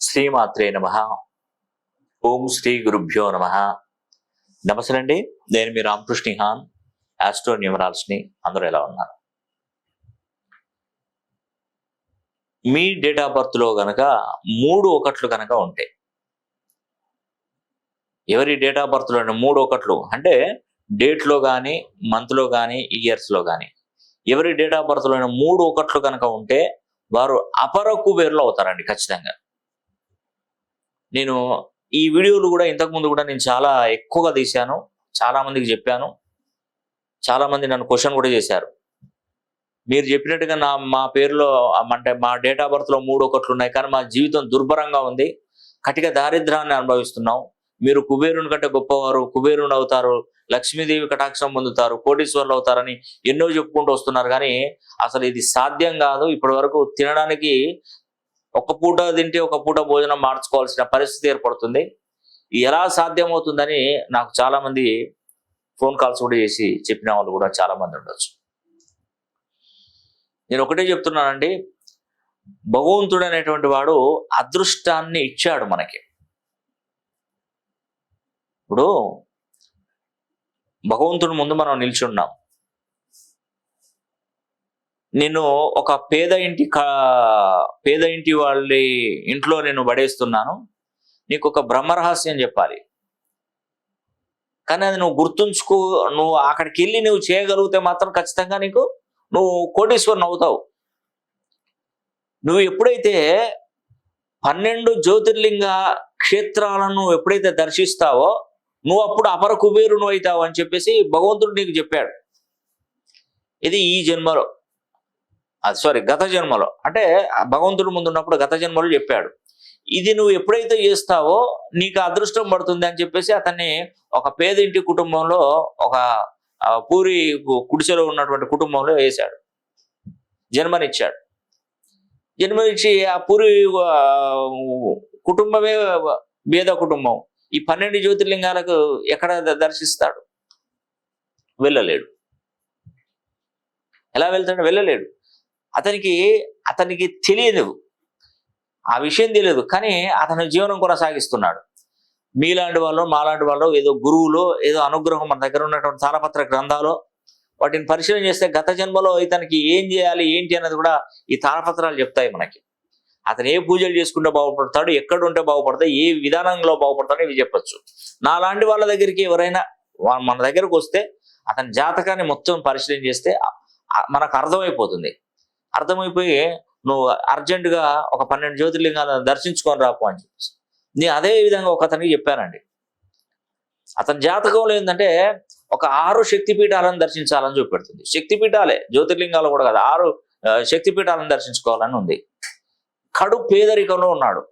శ్రీమాత్రే నమః. ఓం శ్రీ గురుభ్యో నమః. నమస్తే అండి. నేను మీ రామకృష్ణిహాన్, ఆస్ట్రో న్యూమరాల్స్ని. అందరూ ఎలా ఉన్నారు? మీ డేట్ ఆఫ్ బర్త్లో గనక 3 ఒకట్లు కనుక ఉంటాయి, ఎవరి డేట్ ఆఫ్ బర్త్లో 3 ఒకట్లు అంటే డేట్లో కానీ, మంత్లో కానీ, ఇయర్స్లో కానీ ఎవరి డేట్ ఆఫ్ బర్త్లో 3 ఒకట్లు కనుక ఉంటే వారు అపర కుబేరులు అవుతారండి ఖచ్చితంగా. నేను ఈ వీడియోలు కూడా ఇంతకుముందు కూడా నేను చాలా ఎక్కువగా తీశాను, చాలా మందికి చెప్పాను. చాలా మంది నన్ను క్వశ్చన్ కూడా చేశారు, మీరు చెప్పినట్టుగా మా పేరులో అంటే మా డేట్ ఆఫ్ బర్త్లో 3 ఒకట్లు ఉన్నాయి, కానీ మా జీవితం దుర్భరంగా ఉంది, కటిక దారిద్రాన్ని అనుభవిస్తున్నాం. మీరు కుబేరుని కంటే గొప్పవారు, కుబేరుని అవుతారు, లక్ష్మీదేవి కటాక్షం పొందుతారు, కోటీశ్వరులు అవుతారని ఎన్నో చెప్పుకుంటూ వస్తున్నారు. కానీ అసలు ఇది సాధ్యం కాదు. ఇప్పటి వరకు తినడానికి ఒక పూట తింటే ఒక పూట భోజనం మార్చుకోవాల్సిన పరిస్థితి ఏర్పడుతుంది. ఎలా సాధ్యమవుతుందని నాకు చాలా మంది ఫోన్ కాల్స్ కూడా చేసి చెప్పిన వాళ్ళు కూడా చాలా మంది ఉండొచ్చు. నేను ఒకటే చెప్తున్నానండి, భగవంతుడు అనేటువంటి వాడు అదృష్టాన్ని ఇచ్చాడు మనకి. ఇప్పుడు భగవంతుడి ముందు మనం నిల్చున్నాం. నేను ఒక పేద ఇంటి వాళ్ళ ఇంట్లో నేను పడేస్తున్నాను, నీకు ఒక బ్రహ్మరహస్యం చెప్పాలి, కానీ అది నువ్వు గుర్తుంచుకో. నువ్వు అక్కడికి వెళ్ళి నువ్వు చేయగలిగితే మాత్రం ఖచ్చితంగా నువ్వు కోటీశ్వరుని అవుతావు. నువ్వు ఎప్పుడైతే 12 జ్యోతిర్లింగ క్షేత్రాలను ఎప్పుడైతే దర్శిస్తావో నువ్వు అప్పుడు అపర కుబేరును అవుతావు అని చెప్పేసి భగవంతుడు నీకు చెప్పాడు. ఇది ఈ జన్మలో, గత జన్మలో, అంటే భగవంతుడు ముందు ఉన్నప్పుడు గత జన్మలో చెప్పాడు. ఇది నువ్వు ఎప్పుడైతే చేస్తావో నీకు అదృష్టం పడుతుంది అని చెప్పేసి అతన్ని ఒక పేదింటి కుటుంబంలో, ఒక పూరి కుడిసెలో ఉన్నటువంటి కుటుంబంలో వేశాడు, జన్మనిచ్చాడు. జన్మనిచ్చి ఆ పూరి కుటుంబమే పేద కుటుంబం. ఈ 12 జ్యోతిర్లింగాలకు ఎక్కడ దర్శిస్తాడు? వెళ్ళలేడు. ఎలా వెళ్తాడు? వెళ్ళలేడు. అతనికి తెలియదు, ఆ విషయం తెలియదు, కానీ అతని జీవనం కొనసాగిస్తున్నాడు. మీలాంటి వాళ్ళు, మాలాంటి వాళ్ళు ఏదో గురువులు ఏదో అనుగ్రహం మన దగ్గర ఉన్నటువంటి తాళపత్ర గ్రంథాలు వాటిని పరిశీలన చేస్తే గత జన్మలో ఇతనికి ఏం చేయాలి ఏంటి అన్నది కూడా ఈ తాళపత్రాలు చెప్తాయి మనకి. అతను ఏ పూజలు చేసుకుంటే బాగుపడతాడు, ఎక్కడ ఉంటే బాగుపడతాడు, ఏ విధానంలో బాగుపడతాడో ఇవి చెప్పచ్చు. నాలాంటి వాళ్ళ దగ్గరికి ఎవరైనా మన దగ్గరకు వస్తే అతని జాతకాన్ని మొత్తం పరిశీలన చేస్తే మనకు అర్థమైపోతుంది. అర్థమైపోయి నువ్వు అర్జెంటుగా ఒక 12 జ్యోతిర్లింగాలను దర్శించుకొని రాపు అని చెప్పేసి నేను అదే విధంగా ఒక అతనికి చెప్పానండి. అతని జాతకంలో ఏంటంటే ఒక 6 శక్తిపీఠాలను దర్శించాలని చూపెడుతుంది. శక్తిపీఠాలే, జ్యోతిర్లింగాలు కూడా కాదు, 6 శక్తిపీఠాలను దర్శించుకోవాలని ఉంది. కడు పేదరికంలో ఉన్నాడు,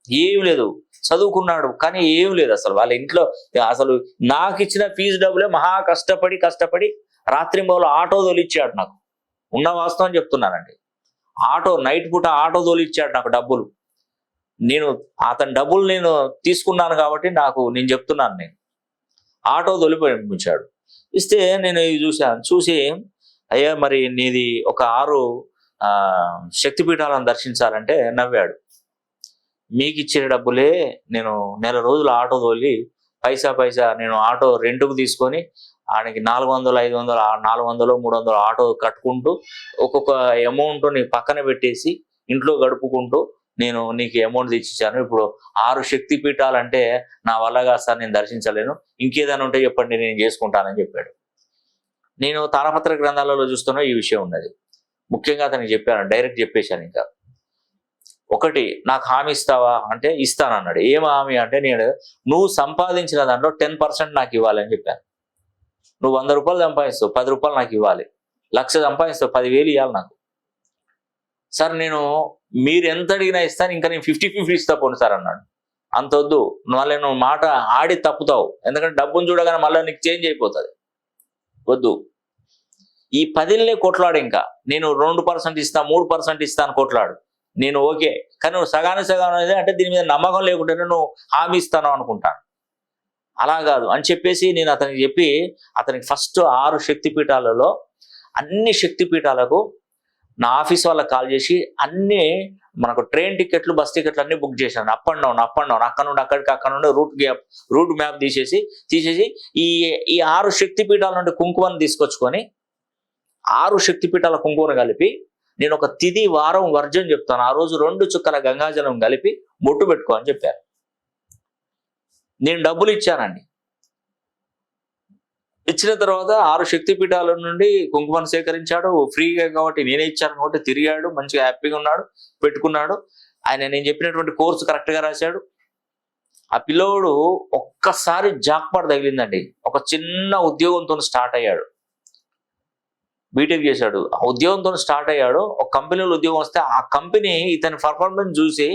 ఏం లేదు, చదువుకున్నాడు కానీ ఏం లేదు అసలు. వాళ్ళ ఇంట్లో అసలు నాకు ఇచ్చిన ఫీజు డబ్బులే మహా కష్టపడి రాత్రింబౌలు ఆటో తోలిచ్చాడు నాకు. ఉన్న వాస్తవం చెప్తున్నానండి. నైట్ పూట ఆటో తోలిచ్చాడు నాకు డబ్బులు. అతని డబ్బులు నేను తీసుకున్నాను కాబట్టి నేను చెప్తున్నాను. నేను ఆటో తొలిపించాడు. ఇస్తే నేను ఇవి చూసి అయ్యా మరి నీది ఒక 6 శక్తిపీఠాలను దర్శించాలంటే నవ్వాడు. మీకు ఇచ్చిన డబ్బులే నేను నెల రోజులు ఆటో తోలి పైసా నేను ఆటో రెంట్కు తీసుకొని ఆయనకి 400, 500, 400, 300 ఆటో కట్టుకుంటూ ఒక్కొక్క అమౌంట్ నీ పక్కన పెట్టేసి ఇంట్లో గడుపుకుంటూ నేను నీకు అమౌంట్ తెచ్చిచ్చాను. ఇప్పుడు 6 శక్తిపీఠాలంటే నా వల్లగా సార్, నేను దర్శించలేను, ఇంకేదైనా ఉంటే చెప్పండి నేను చేసుకుంటానని చెప్పాడు. నేను తాళపత్ర గ్రంథాలలో చూస్తున్నా ఈ విషయం ఉన్నది. ముఖ్యంగా అతనికి చెప్పాను, డైరెక్ట్ చెప్పేశాను. ఇంకా ఒకటి, నాకు హామీ ఇస్తావా అంటే ఇస్తానన్నాడు. ఏం హామీ అంటే నువ్వు సంపాదించిన దాంట్లో 10% నాకు ఇవ్వాలని చెప్పాను. నువ్వు 100 రూపాయలు సంపాదిస్తావు, 10 రూపాయలు నాకు ఇవ్వాలి. 1,00,000 సంపాదిస్తావు, 10,000 ఇవ్వాలి నాకు. సార్ మీరు ఎంత అడిగినా ఇస్తాను, ఇంకా నేను 50-50 ఇస్తా పోను సార్ అన్నాడు. అంత వద్దు, మళ్ళీ నువ్వు మాట ఆడి తప్పుతావు, ఎందుకంటే డబ్బును చూడగానే మళ్ళీ నీకు చేంజ్ అయిపోతుంది, వద్దు. ఈ 10ల్నే కొట్లాడు. ఇంకా నేను 2% ఇస్తా, 3% ఇస్తాను కొట్లాడు. నేను ఓకే, కానీ నువ్వు సగం అంటే దీని మీద నమ్మకం లేకుంటేనే నువ్వు హామీ ఇస్తాను అనుకుంటాను. అలా కాదు అని చెప్పేసి నేను అతనికి చెప్పి అతనికి ఫస్ట్ 6 శక్తిపీఠాలలో అన్ని శక్తిపీఠాలకు నా ఆఫీస్ వాళ్ళకి కాల్ చేసి అన్నీ మనకు ట్రైన్ టికెట్లు బస్ టికెట్లు అన్ని బుక్ చేశాను. అప్ అండ్ డౌన్ అక్కడ నుండి అక్కడికి, అక్కడ నుండి రూట్ మ్యాప్ తీసేసి ఈ ఈ 6 శక్తిపీఠాల నుండి కుంకుమను తీసుకొచ్చుకొని 6 శక్తిపీఠాల కుంకుమను కలిపి నేను ఒక తిథి వారం వర్జం చెప్తాను. ఆ రోజు 2 చుక్కల గంగాజలం కలిపి బొట్టు పెట్టుకో అని చెప్పారు. నేను డబ్బులు ఇచ్చానండి. ఇచ్చిన తర్వాత 6 శక్తిపీఠాల నుండి కుంకుమను సేకరించాడు. ఫ్రీగా కాబట్టి నేనే ఇచ్చాను కాబట్టి తిరిగాడు, మంచిగా హ్యాపీగా ఉన్నాడు, పెట్టుకున్నాడు. ఆయన నేను చెప్పినటువంటి కోర్సు కరెక్ట్గా రాశాడు. ఆ పిల్లోడు ఒక్కసారి జాక్పాట్ తగిలిందండి. ఒక చిన్న ఉద్యోగంతో స్టార్ట్ అయ్యాడు, బీటెక్ చేశాడు. ఆ ఉద్యోగంతో స్టార్ట్ అయ్యాడు. ఒక కంపెనీలో ఉద్యోగం వస్తే ఆ కంపెనీ ఇతని పర్ఫార్మెన్స్ చూసి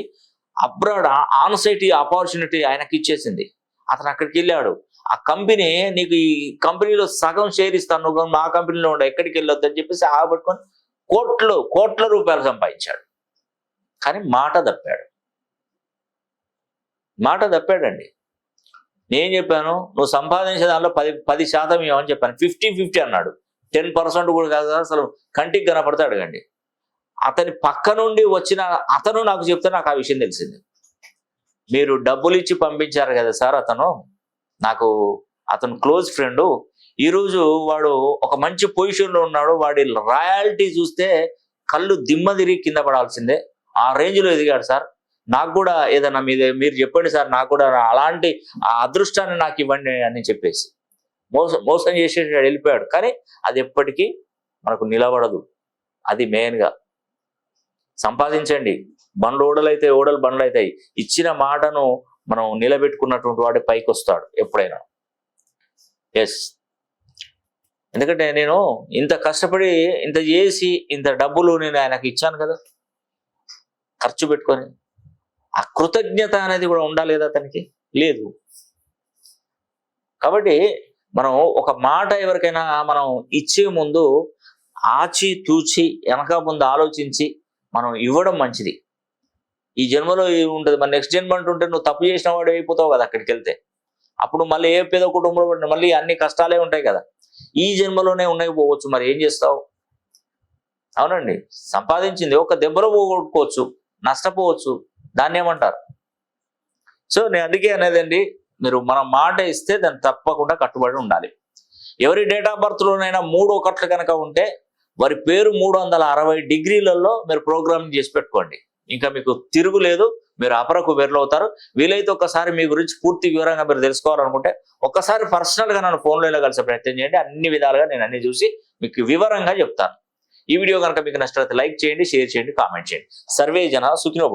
అబ్రాడ్ ఆన్ సైట్ ఆపర్చునిటీ ఆయనకి ఇచ్చేసింది. అతను అక్కడికి వెళ్ళాడు. ఆ కంపెనీ నీకు ఈ కంపెనీలో సగం షేర్ ఇస్తాను, నువ్వు మా కంపెనీలో ఉండే ఎక్కడికి వెళ్ళొద్దు అని చెప్పేసి ఆగబట్టుకొని కోట్ల రూపాయలు సంపాదించాడు. కానీ మాట తప్పాడండి. నేను చెప్పాను నువ్వు సంపాదించే దానిలో 10% ఇవ్వమని చెప్పాను. 50-50 అన్నాడు. 10% కూడా కాదు, అసలు కంటికి కనపడితే అడగండి. అతని పక్క నుండి వచ్చిన అతను నాకు చెప్తే నాకు ఆ విషయం తెలిసింది. మీరు డబ్బులు ఇచ్చి పంపించారు కదా సార్, అతను క్లోజ్ ఫ్రెండ్, ఈరోజు వాడు ఒక మంచి పొజిషన్లో ఉన్నాడు, వాడి రాయల్టీ చూస్తే కళ్ళు దిమ్మ తిరిగి కింద పడాల్సిందే, ఆ రేంజ్లో ఎదిగాడు సార్, నాకు కూడా ఏదన్నా మీరు చెప్పండి సార్, నాకు కూడా అలాంటి ఆ అదృష్టాన్ని నాకు ఇవ్వండి అని చెప్పేసి మోసం చేసేసి వెళ్ళిపోయాడు. కానీ అది ఎప్పటికీ మనకు నిలబడదు. అది మెయిన్గా సంపాదించండి. ఓడలు బండ్లు అవుతాయి. ఇచ్చిన మాటను మనం నిలబెట్టుకున్నటువంటి వాడి పైకి వస్తాడు ఎప్పుడైనా. ఎస్, ఎందుకంటే నేను ఇంత కష్టపడి ఇంత చేసి ఇంత డబ్బులు నేను ఆయనకు ఇచ్చాను కదా, ఖర్చు పెట్టుకొని. ఆ కృతజ్ఞత అనేది కూడా ఉండాలి కదా, అతనికి లేదు. కాబట్టి మనం ఒక మాట ఎవరికైనా మనం ఇచ్చే ముందు ఆచి తూచి వెనక ముందు ఆలోచించి మనం ఇవ్వడం మంచిది. ఈ జన్మలో ఉంటుంది, మరి నెక్స్ట్ జన్మ అంటుంటే నువ్వు తప్పు చేసిన వాడు అయిపోతావు కదా అక్కడికి వెళ్తే. అప్పుడు మళ్ళీ ఏ పేద కుటుంబంలో మళ్ళీ అన్ని కష్టాలే ఉంటాయి కదా. ఈ జన్మలోనే ఉన్నాయి పోవచ్చు, మరి ఏం చేస్తావు? అవునండి, సంపాదించింది ఒక దెబ్బలో పోగొట్టుకోవచ్చు, నష్టపోవచ్చు, దాన్ని ఏమంటారు? సో నేను అందుకే అనేదండి, మీరు మన మాట ఇస్తే దాన్ని తప్పకుండా కట్టుబడి ఉండాలి. ఎవరి డేట్ ఆఫ్ బర్త్లోనైనా 3 ఒకట్లు కనుక ఉంటే వారి పేరు 360 డిగ్రీలలో మీరు ప్రోగ్రామింగ్ చేసి పెట్టుకోండి. ఇంకా మీకు తిరుగులేదు, మీరు అపర కుబేరులు అవుతారు. వీలైతే ఒక్కసారి మీ గురించి పూర్తి వివరంగా మీరు తెలుసుకోవాలనుకుంటే ఒక్కసారి పర్సనల్గా నన్ను ఫోన్లో కలిసే ప్రయత్నం చేయండి. అన్ని విధాలుగా నేను అన్ని చూసి మీకు వివరంగా చెప్తాను. ఈ వీడియో కనుక మీకు నచ్చినట్లయితే లైక్ చేయండి, షేర్ చేయండి, కామెంట్ చేయండి. సర్వే జన సుఖినో భవంతు.